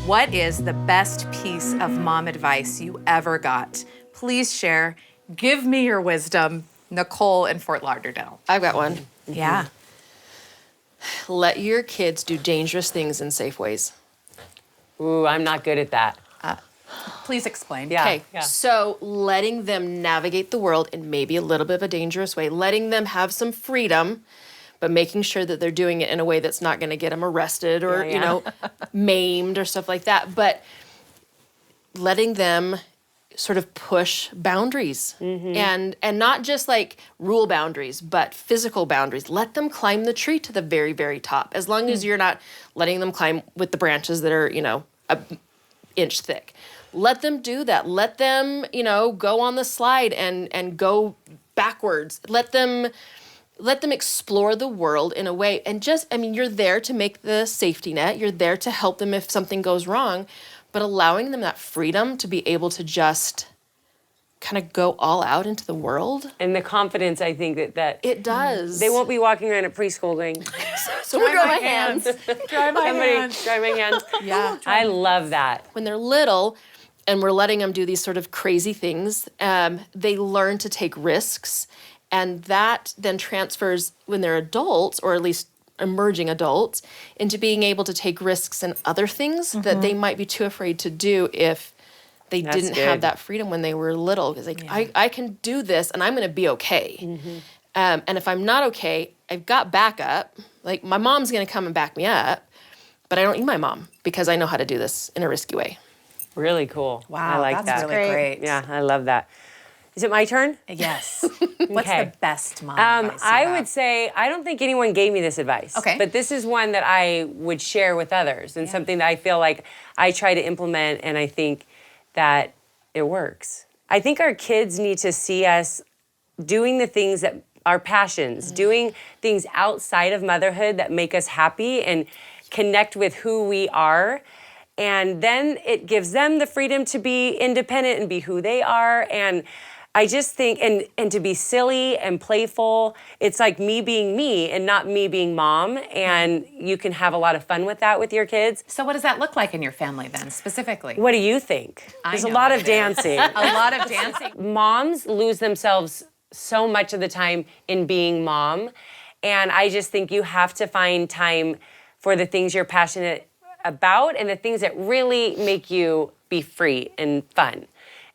What is the best piece of mom advice you ever got? Please share. Give me your wisdom. Nicole in Fort Lauderdale. I've got one. Yeah. Let your kids do dangerous things in safe ways. Ooh, I'm not good at that. Please explain. Yeah. Okay, so letting them navigate the world in maybe a little bit of a dangerous way, letting them have some freedom, but making sure that they're doing it in a way that's not going to get them arrested or, Yeah, you know, maimed or stuff like that. But letting them sort of push boundaries and not just like rule boundaries, but physical boundaries. Let them climb the tree to the very, very top, as long as you're not letting them climb with the branches that are, you know, an inch thick. Let them do that. Let them, you know, go on the slide and go backwards. Let them explore the world in a way. And just, I mean, you're there to make the safety net. You're there to help them if something goes wrong. But allowing them that freedom to be able to just kind of go all out into the world. And the confidence, I think that It does. they won't be walking around at preschool going, So we dry my hands. Dry my hands. dry my hands. Yeah. I love that. When they're little and we're letting them do these sort of crazy things, they learn to take risks. And that then transfers when they're adults, or at least emerging adults, into being able to take risks in other things that they might be too afraid to do if they That's didn't good. have that freedom when they were little. Because like, I can do this and I'm going to be okay. And if I'm not okay, I've got backup. Like my mom's going to come and back me up, but I don't need my mom because I know how to do this in a risky way. Really cool. Wow, I like that's that. really great. Yeah, I love that. Is it my turn? Yes. What's Okay. the best mom advice you I have? would say, I don't think anyone gave me this advice. Okay. But this is one that I would share with others and something that I feel like I try to implement and I think that it works. I think our kids need to see us doing the things that our passions, doing things outside of motherhood that make us happy and connect with who we are. And then it gives them the freedom to be independent and be who they are. And I just think, and to be silly and playful, it's like me being me and not me being mom. And you can have a lot of fun with that with your kids. So what does that look like in your family then, specifically? What do you think? There's a know lot what of it is. dancing. A lot of dancing. Moms lose themselves so much of the time in being mom. And I just think you have to find time for the things you're passionate about and the things that really make you be free and fun.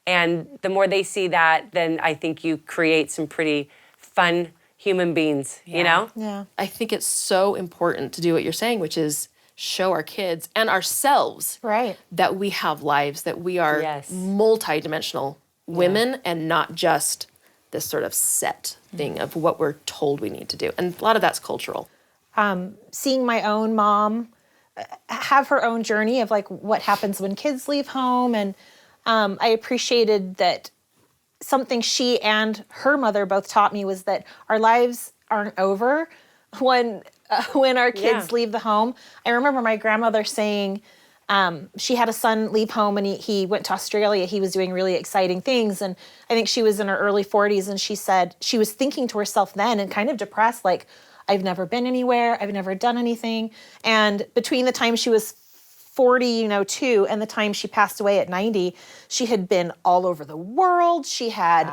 And the more they see that, then I think you create some pretty fun human beings, you know? Yeah. I think it's so important to do what you're saying, which is show our kids and ourselves that we have lives, that we are multidimensional women and not just this sort of set thing of what we're told we need to do. And a lot of that's cultural. Seeing my own mom have her own journey of like what happens when kids leave home. And I appreciated that something she and her mother both taught me was that our lives aren't over when our kids leave the home. I remember my grandmother saying she had a son leave home and he went to Australia. He was doing really exciting things. And I think she was in her early 40s. And she said she was thinking to herself then and kind of depressed, like, I've never been anywhere. I've never done anything. And between the time she was 42 and the time she passed away at 90, she had been all over the world. She had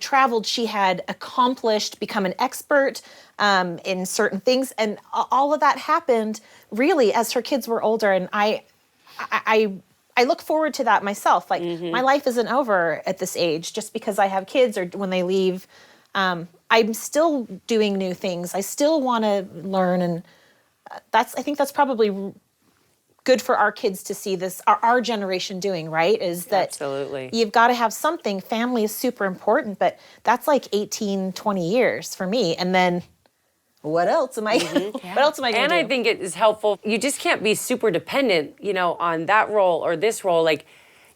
traveled. She had accomplished, become an expert in certain things. And all of that happened really as her kids were older. And I look forward to that myself. Like my life isn't over at this age just because I have kids or when they leave. I'm still doing new things. I still want to learn. And I think that's probably good for our kids to see this, our generation doing, right? Is that Absolutely. You've got to have something. Family is super important, but that's like 18, 20 years for me. And then what else am I, what else am I going to do? And I think it is helpful. You just can't be super dependent, on that role or this role. Like,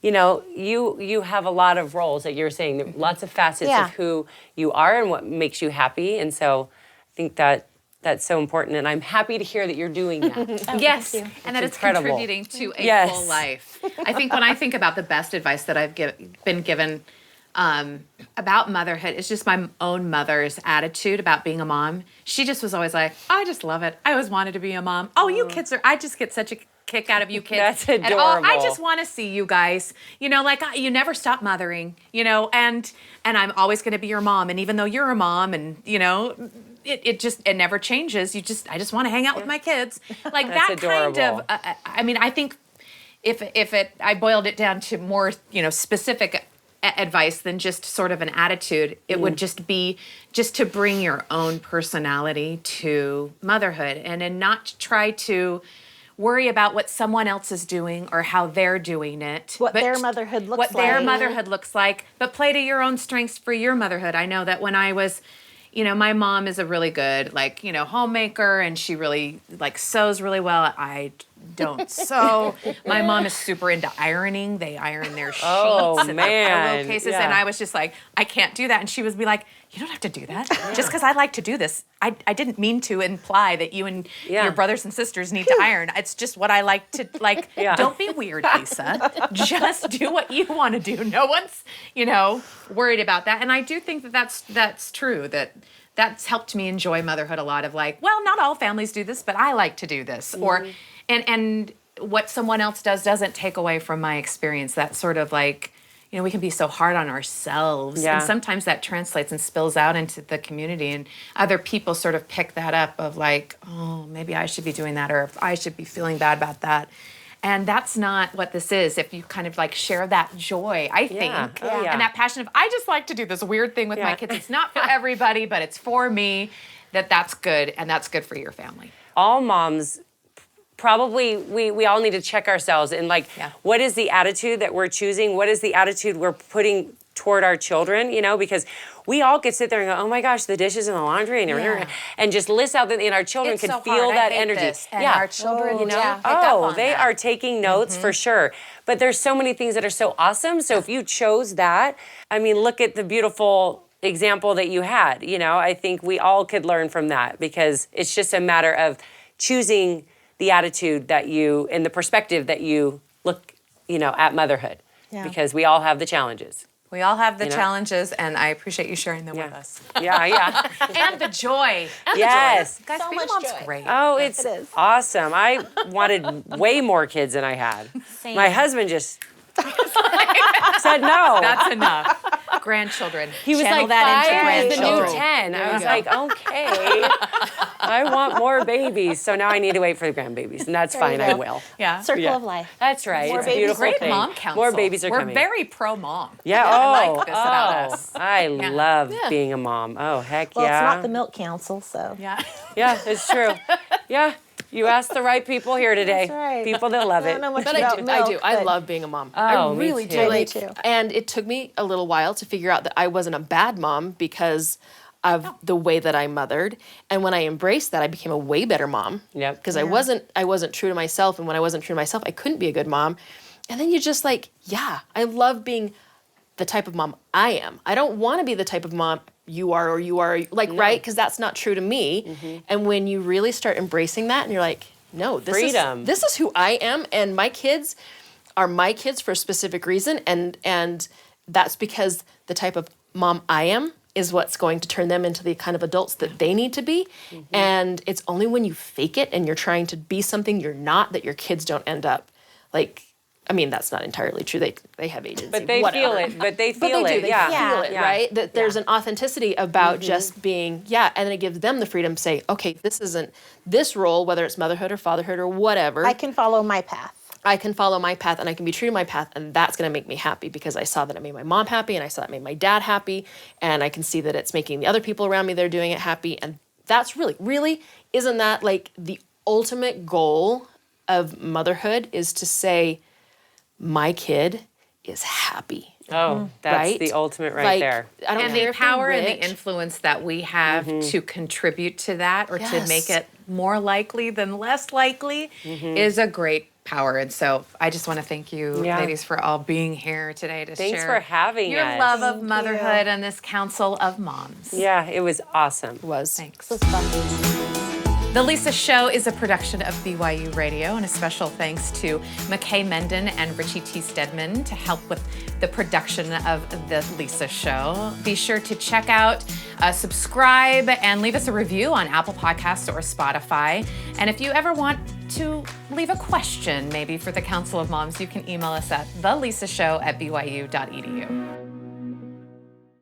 you have a lot of roles, like you were saying, lots of facets of who you are and what makes you happy. And so I think that's so important. And I'm happy to hear that you're doing that. Yes, and that it's incredible. contributing to a full life. I think when I think about the best advice that I've been given about motherhood is just my own mother's attitude about being a mom. She just was always like, I just love it. I always wanted to be a mom. Oh, you kids I just get such a kick out of you kids. That's And, oh, I adorable. just want to see you guys. You never stop mothering, and I'm always going to be your mom. And even though you're a mom and, it never changes. I just want to hang out with my kids. Like That's that kind of, adorable. I think I boiled it down to more, specific advice than just sort of an attitude, it would just be just to bring your own personality to motherhood and not try to worry about what someone else is doing or how they're doing it. What their motherhood looks What their like. motherhood looks like, but play to your own strengths for your motherhood. I know that when I was, my mom is a really good, homemaker, and she really, sews really well. I don't sew. My mom is super into ironing. They iron their sheets and their man. pillowcases, Yeah. and I was just like, I can't do that. And she would be like, you don't have to do that. Just because I like to do this, I didn't mean to imply that you and your brothers and sisters need to iron. It's just what I like to, Don't be weird, Lisa. Just do what you want to do. No one's, worried about that. And I do think that that's true, that's helped me enjoy motherhood a lot of not all families do this, but I like to do this. Or, and what someone else doesn't take away from my experience. That sort of we can be so hard on ourselves. Yeah. And sometimes that translates and spills out into the community, and other people sort of pick that up of oh, maybe I should be doing that, or if I should be feeling bad about that. And that's not what this is. If you kind of share that joy, I think, Oh, yeah. and that passion of, I just like to do this weird thing with my kids. It's not for everybody, but it's for me, that's good, and that's good for your family. All moms probably we all need to check ourselves and what is the attitude that we're choosing? What is the attitude we're putting toward our children? Because we all could sit there and go, oh my gosh, the dishes and the laundry and just list out and our children It's could so feel hard. I that hate energy. this. And our children, pick up Oh, on they that. are taking notes for sure. But there's so many things that are so awesome. So if you chose that, look at the beautiful example that you had. I think we all could learn from that, because it's just a matter of choosing the attitude that you and the perspective that you look, at motherhood. Yeah. Because we all have the challenges. We all have the challenges, and I appreciate you sharing them with us. Yeah. And the joy. Yes. Guys, So being a much mom's joy. great. Oh, it's It is. awesome. I wanted way more kids than I had. Same. My husband just said no. That's enough. Grandchildren. He was Channel like, that into 5 is the new grandchildren. 10. There I you was go. like, okay, I want more babies. So now I need to wait for the grandbabies, and that's fine, you I go. will. Yeah. Circle of life. That's right. More It's a babies beautiful will Great thing. mom council. More babies are We're coming. very pro-mom. Yeah, I like this about us. I love being a mom. Oh, heck Well, yeah. it's not the milk council, so. Yeah. Yeah, it's true. Yeah, you asked the right people here today. That's right. People that love I it. don't know much But about I milk, do. I but love being a mom. Oh, I me really too. do. Me too. And it took me a little while to figure out that I wasn't a bad mom because of the way that I mothered. And when I embraced that, I became a way better mom. Yep. Because I wasn't true to myself, and when I wasn't true to myself, I couldn't be a good mom. And then you just I love being the type of mom I am. I don't want to be the type of mom you are or you are, right? Because that's not true to me. And when you really start embracing that, and you're like, no, Freedom. this is who I am, and my kids are my kids for a specific reason, and that's because the type of mom I am is what's going to turn them into the kind of adults that they need to be. And it's only when you fake it and you're trying to be something you're not that your kids don't end up that's not entirely true. They have agency. But they whatever. feel it. But they But feel they do. it. They Yeah. feel it, Yeah. right? That there's an authenticity about just being, and then it gives them the freedom to say, okay, this isn't this role, whether it's motherhood or fatherhood or whatever. I can follow my path. I can follow my path, and I can be true to my path, and that's going to make me happy because I saw that it made my mom happy, and I saw it made my dad happy, and I can see that it's making the other people around me that are doing it happy, and that's really, isn't that the ultimate goal of motherhood is to say, my kid is happy. Oh, that's Right? the ultimate right there. I don't And care the if they're power and the rich. influence that we have to contribute to that, or to Yes. make it more likely than less likely, is a great power. And so I just want to thank you, Yeah. ladies, for all being here today to Thanks share for having your us. love of Thank motherhood you. and this council of moms. Yeah, it was awesome. was. Thanks. This was fun. The Lisa Show is a production of BYU Radio, and a special thanks to McKay Menden and Richie T. Stedman to help with the production of The Lisa Show. Be sure to check out, subscribe, and leave us a review on Apple Podcasts or Spotify. And if you ever want to leave a question, maybe for the Council of Moms, you can email us at thelisashow@byu.edu.